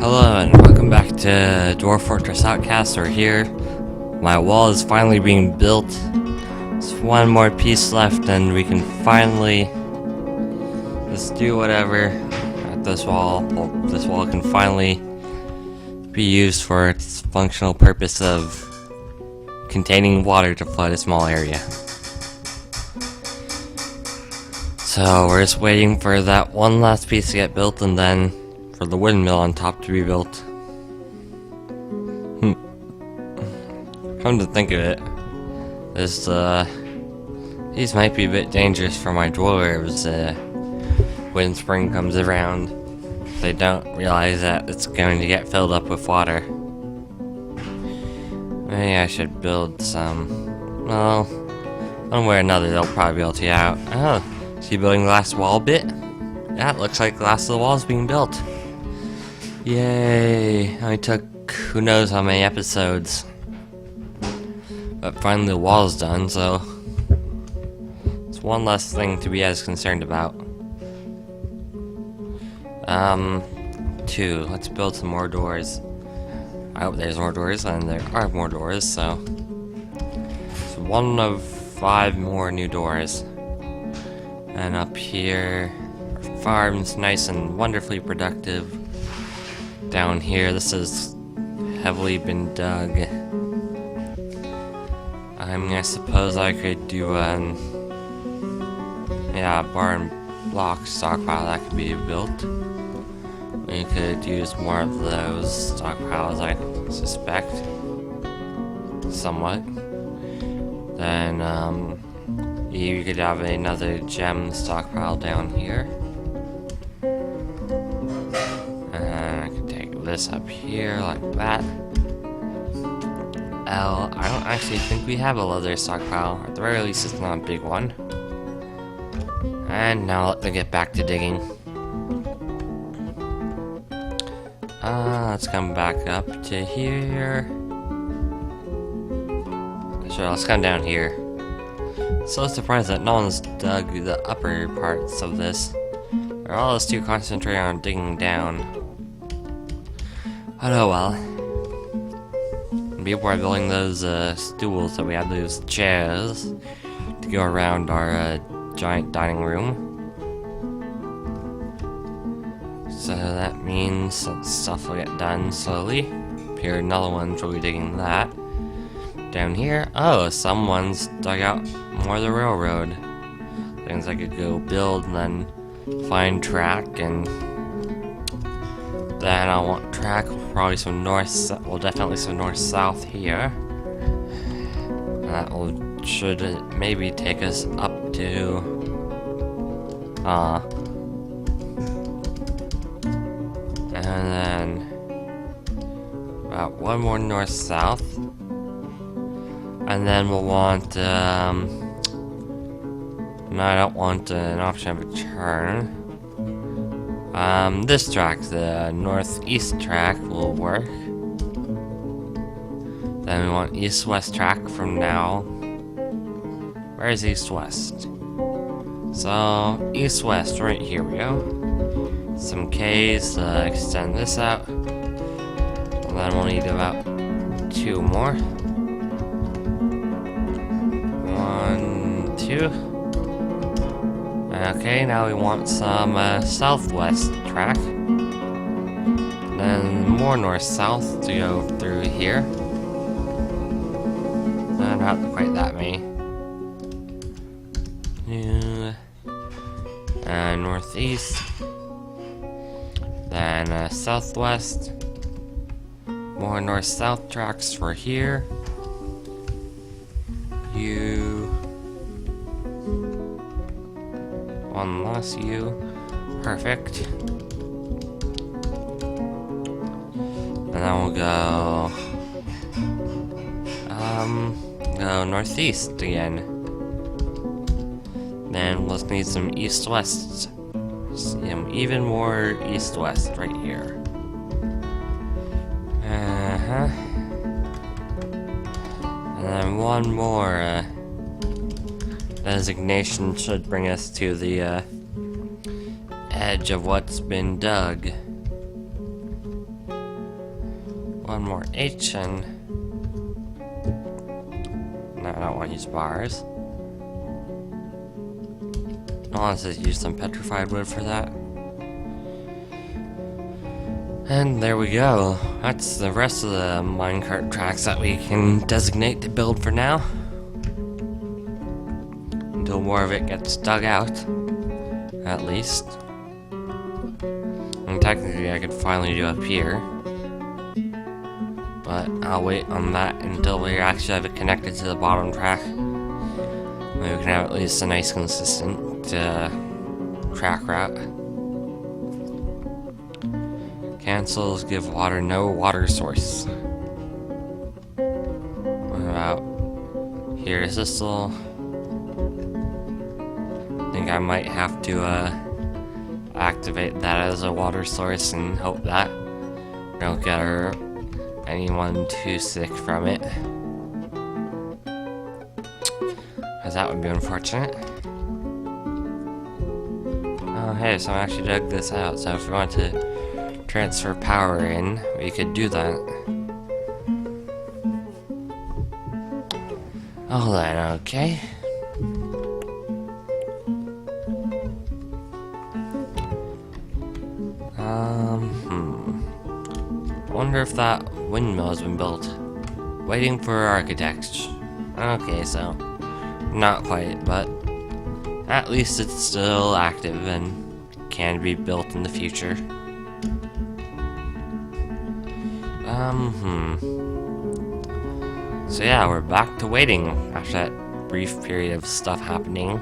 Hello and welcome back to Dwarf Fortress Outcasts. We're here. My wall is finally being built. There's one more piece left and we can finally just do whatever at this wall. Well, this wall can finally be used for its functional purpose of containing water to flood a small area. So we're just waiting for that one last piece to get built and then for the windmill on top to be built. Come to think of it, these might be a bit dangerous for my dwarves when spring comes around. They don't realize that it's going to get filled up with water. Maybe I should build some. Well, one way or another they'll probably be able to get out. Oh, is he building the last wall bit? Yeah, it looks like the last of the wall is being built. Yay! I took who knows how many episodes. But finally the wall's done, so it's one less thing to be as concerned about. 2. Let's build some more doors. I hope there's more doors, and there are more doors, so it's 1 of 5 more new doors. And up here, our farm's nice and wonderfully productive. Down here, this has heavily been dug. I suppose I could do barn block stockpile that could be built. We could use more of those stockpiles, I suspect. Somewhat. Then, you could have another gem stockpile down here. This up here like that. I don't actually think we have a leather stockpile. At the very least, it's not a big one. And now let me get back to digging. Let's come back up to here. Sure, let's come down here. So surprised that no one's dug the upper parts of this. They're all just too concentrated on digging down. But oh well. People are building those stools that we have, those chairs, to go around our giant dining room. So that means some stuff will get done slowly. Here, another one's really digging that. Down here, oh, someone's dug out more of the railroad. Things I could go build and then find track and. Then I want track, probably some north, well definitely some north-south here. That should maybe take us up to, and then about one more north-south. And then we'll want, no I don't want an option of a turn. This track, the northeast track, will work. Then we want east-west track from now. Where's east-west? So, east-west, right here we go. Some K's to extend this out. And then we'll need about 2 more. 1, 2. Okay, now we want some southwest track. Then more north-south to go through here. Not quite that many. Northeast. Then southwest. More north-south tracks for here. One last U. Perfect. And then we'll go northeast again. Then we'll need some east-west. Even more east-west right here. And then one more designation should bring us to the edge of what's been dug. one more H and... No, I don't want to use bars. I want to use some petrified wood for that. And there we go. That's the rest of the minecart tracks that we can designate to build for now. Until more of it gets dug out, at least. And technically I could finally do up here. But I'll wait on that until we actually have it connected to the bottom track. Maybe we can have at least a nice consistent track route. Cancels give water no water source. What about here? Is this still... I think I might have to activate that as a water source and hope that we don't get anyone too sick from it. Because that would be unfortunate. Oh hey, someone actually dug this out, so if we want to transfer power in, we could do that. Oh then, okay. Wonder if that windmill has been built. Waiting for architects. Okay, so not quite, but at least it's still active and can be built in the future. So yeah, we're back to waiting after that brief period of stuff happening.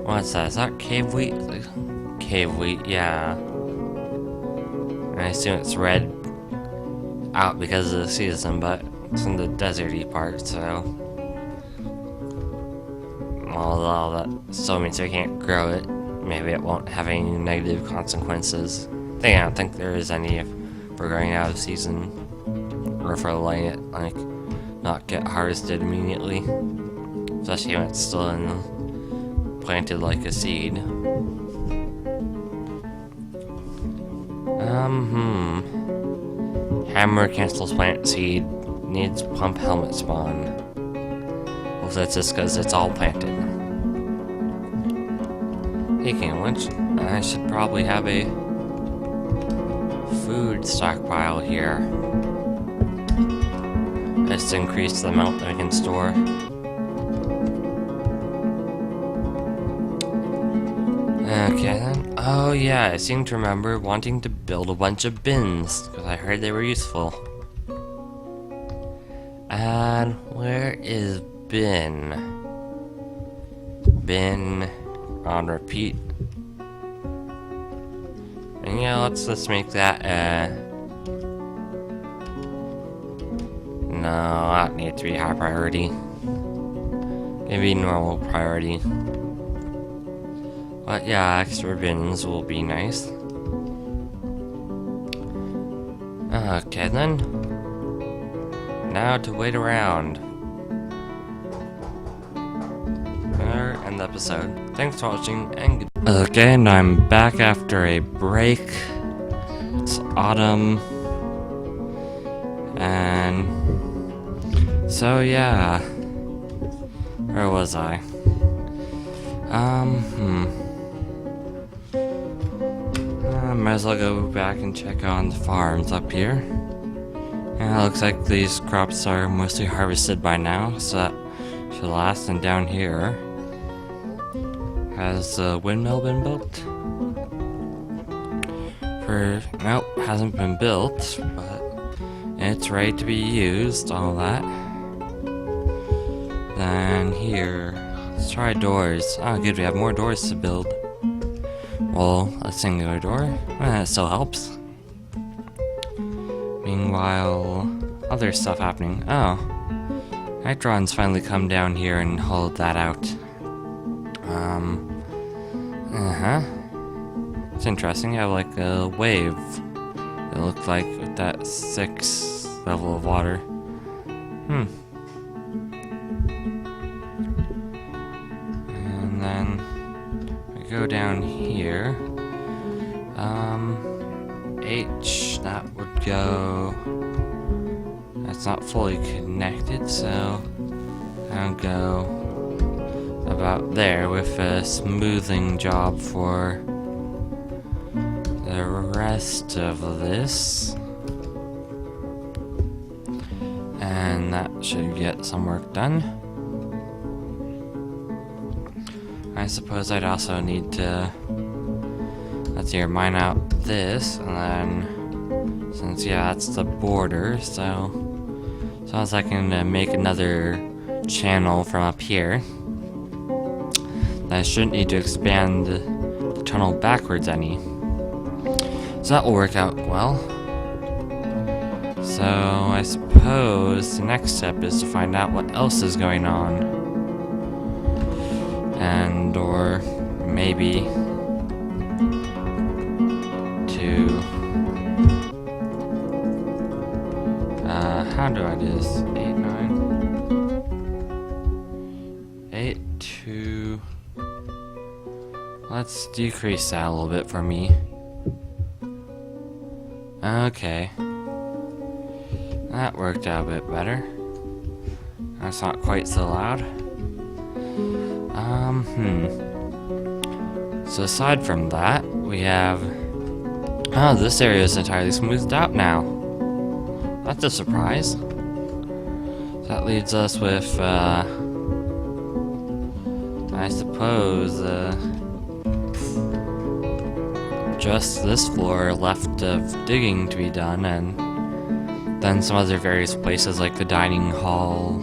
What's that? Is that cave wheat? Cave wheat, yeah. I assume it's red out because of the season, but it's in the deserty part, so... Although that still means I can't grow it. Maybe it won't have any negative consequences. I don't think there is any if we're going out of season. Or if we're letting it, like, not get harvested immediately. Especially when it's still planted like a seed. Hammer cancels plant seed. Needs pump helmet spawn. Well, that's just because it's all planted. Speaking of which, I should probably have a food stockpile here. Just increase the amount that I can store. Okay then. Oh yeah, I seem to remember wanting to build a bunch of bins, because I heard they were useful. And where is bin? Bin on repeat. And yeah, let's just make that no, that needs to be high priority. Maybe normal priority. But yeah, extra bins will be nice. Okay then. Now to wait around. There, end the episode. Thanks for watching and goodbye. Okay, and I'm back after a break. It's autumn. And so yeah. Where was I? Might as well go back and check on the farms up here. Yeah, it looks like these crops are mostly harvested by now, so that should last. And down here, has the windmill been built? Nope, hasn't been built, but it's ready to be used, all that. Then here, let's try doors. Oh good, we have more doors to build. Well, a singular door, that still helps. Meanwhile, other stuff happening. Oh, Hydron's finally come down here and hauled that out. It's interesting, you have like a wave, it looked like, with that 6th level of water. And then we go down here. H, that would go... That's not fully connected, so I'll go about there with a smoothing job for the rest of this. And that should get some work done. I suppose I'd also need to, let's see, mine out this, and then, since, yeah, that's the border, so sounds like I can make another channel from up here. I shouldn't need to expand the tunnel backwards any. So that will work out well. So I suppose the next step is to find out what else is going on. And or maybe to how do I do this? 8, 9 8 2. Let's decrease that a little bit for me. Okay. That worked out a bit better. That's not quite so loud. So aside from that, we have... Oh, this area is entirely smoothed out now. That's a surprise. That leaves us with, I suppose, just this floor left of digging to be done, and then some other various places like the dining hall,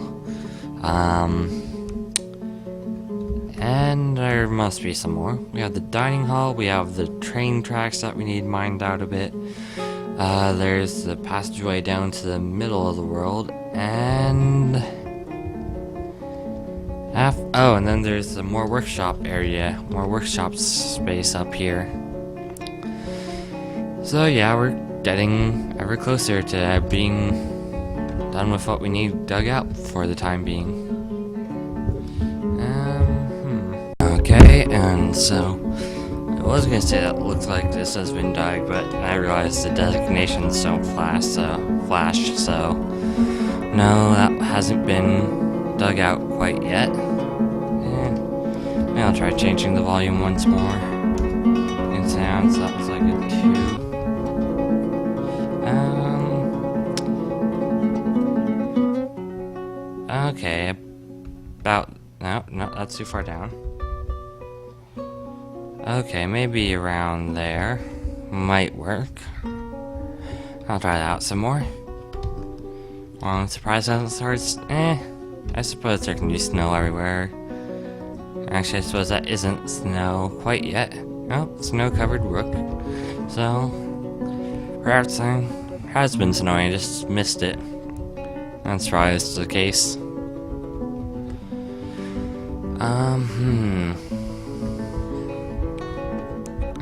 and there must be some more. We have the dining hall, we have the train tracks that we need mined out a bit, there's the passageway down to the middle of the world, and... oh, and then there's the more workshop area, more workshop space up here. So yeah, we're getting ever closer to being done with what we need dug out for the time being. Okay, and so I was gonna say that it looks like this has been dug, but I realized the designations don't flash, so no, that hasn't been dug out quite yet. Maybe I'll try changing the volume once more. In sound, so that was like a 2. Okay, about... No, that's too far down. Okay, maybe around there might work. I'll try that out some more. Well, I'm surprised it starts... I suppose there can be snow everywhere. Actually, I suppose that isn't snow quite yet. Oh, snow-covered brook. So, perhaps there has been snow, I just missed it. That's probably the case.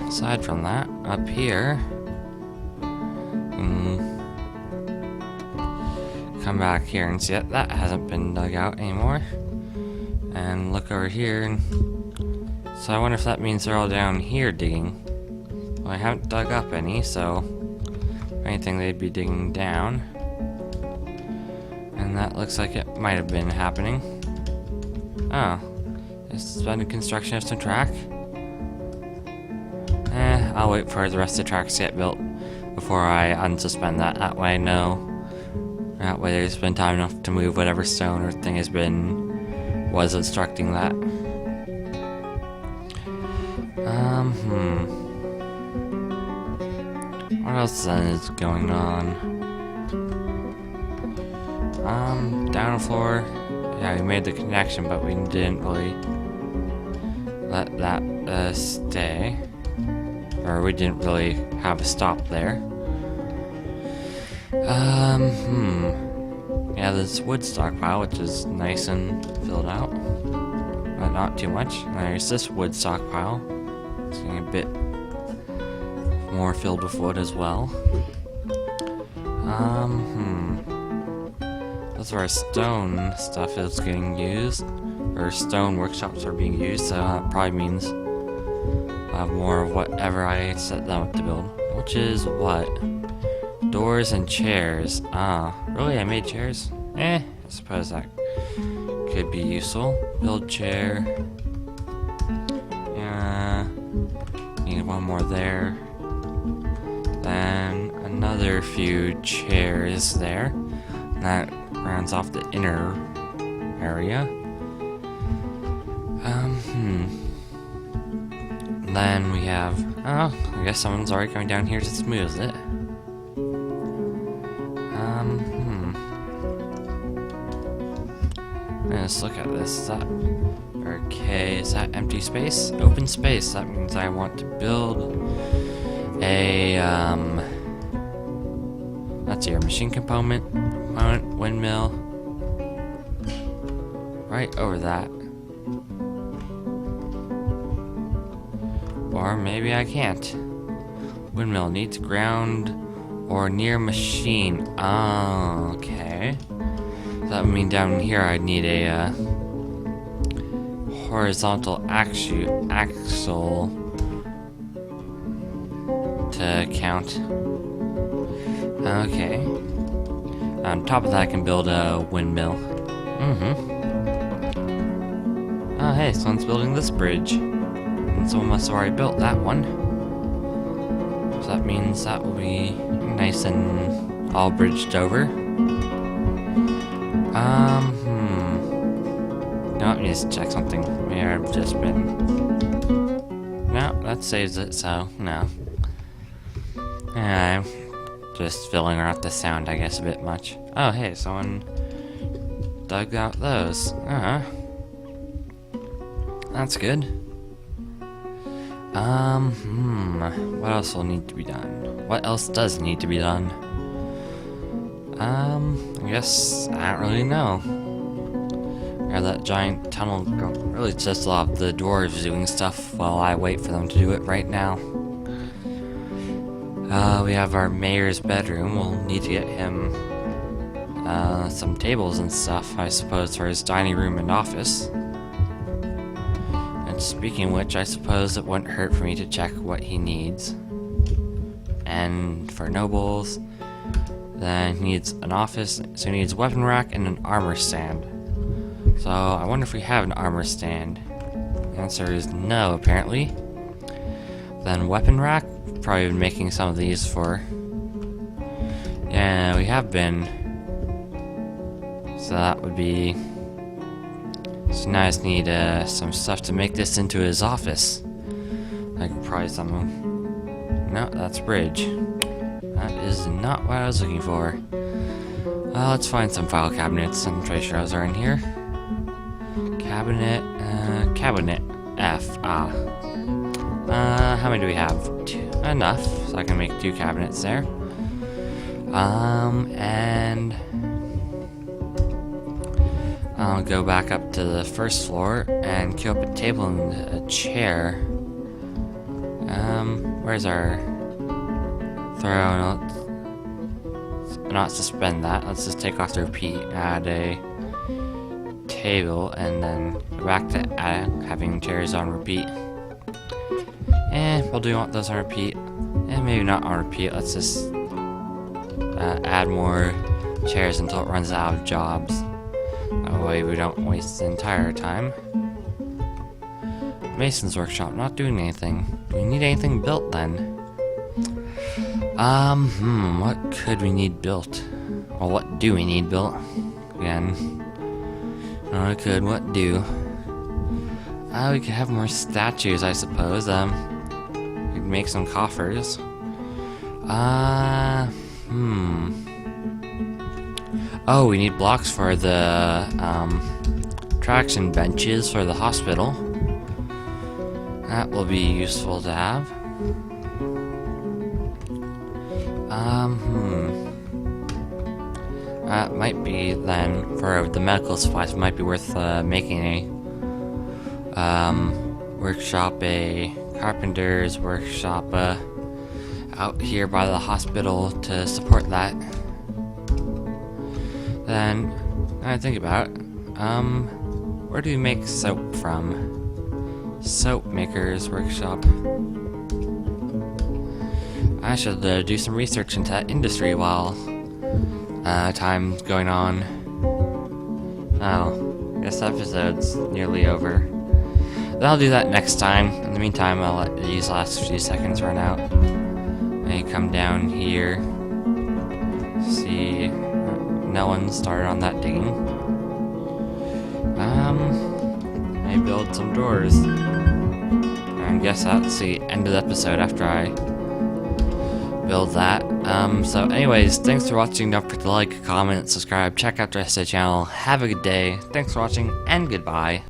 Aside from that, up here, come back here and see that hasn't been dug out anymore. And look over here, and so I wonder if that means they're all down here digging. Well, I haven't dug up any, so if anything, they'd be digging down. And that looks like it might have been happening. Oh, this has been a construction of some track. I'll wait for the rest of the tracks to get built before I unsuspend that. That way I know. That way there's been time enough to move whatever stone or thing was obstructing that. What else then is going on? Down the floor. Yeah, we made the connection, but we didn't really let that stay. Or we didn't really have a stop there. Yeah, this wood stockpile, which is nice and filled out, but not too much. And there's this wood stockpile. It's getting a bit more filled with wood as well. That's where our stone stuff is getting used, or stone workshops are being used, so that probably means I'll have more of whatever I set them up to build. which is what? Doors and chairs. Ah, really? I made chairs? I suppose that could be useful. Build chair. Yeah. Need one more there. Then another few chairs there. That rounds off the inner area. Then we have, I guess someone's already coming down here to smooth it. Let's look at this. Is that okay? Is that empty space? Open space. That means I want to build a let's see, machine component, windmill, right over that. Or maybe I can't. Windmill needs ground or near machine. Oh, okay. That would mean down here I'd need a horizontal axle to count. Okay. On top of that I can build a windmill. Oh hey, someone's building this bridge. And someone must have already built that one. So that means that will be nice and all bridged over. No, let me just check something. Maybe I've just been... No, that saves it, so no. I'm just filling out the sound, I guess, a bit much. Oh, hey, someone dug out those. That's good. What else will need to be done? What else does need to be done? I guess I don't really know. Or that giant tunnel really just a lot of the dwarves doing stuff while I wait for them to do it right now. We have our mayor's bedroom. We'll need to get him some tables and stuff, I suppose, for his dining room and office. And speaking of which, I suppose it wouldn't hurt for me to check what he needs. And for nobles, then he needs an office, so he needs a weapon rack and an armor stand. So I wonder if we have an armor stand. The answer is no, apparently. Then weapon rack, probably been making some of these for... Yeah, we have been. So that would be... So now I just need some stuff to make this into his office. Like probably some... No, that's bridge. That is not what I was looking for. Let's find some file cabinets. I'm pretty sure those are in here. Cabinet F. How many do we have? Two. Enough, so I can make 2 cabinets there. And I'll go back up to the first floor and queue up a table and a chair. Where's our throw? Not suspend that. Let's just take off the repeat, add a table, and then go back to having chairs on repeat. We'll do want those on repeat, and maybe not on repeat. Let's just add more chairs until it runs out of jobs. That way we don't waste the entire time. Mason's workshop, not doing anything. Do we need anything built then? What could we need built? Well, what do we need built? Again. What could, what do? We could have more statues, I suppose. We could make some coffers. Oh, we need blocks for the, traction benches for the hospital. That will be useful to have. Might be then for the medical supplies. Might be worth making a workshop, a carpenter's workshop out here by the hospital to support that. Then I think about it. Where do we make soap from? Soap maker's workshop. I should do some research into that industry while time's going on. Oh, this episode's nearly over. Then I'll do that next time. In the meantime, I'll let these last few seconds run out. I come down here. See, no one started on that digging. Maybe build some doors. I guess that's the end of the episode after I build that. So anyways, thanks for watching. Don't forget to like, comment, subscribe, check out the rest of the channel. Have a good day. Thanks for watching, and goodbye.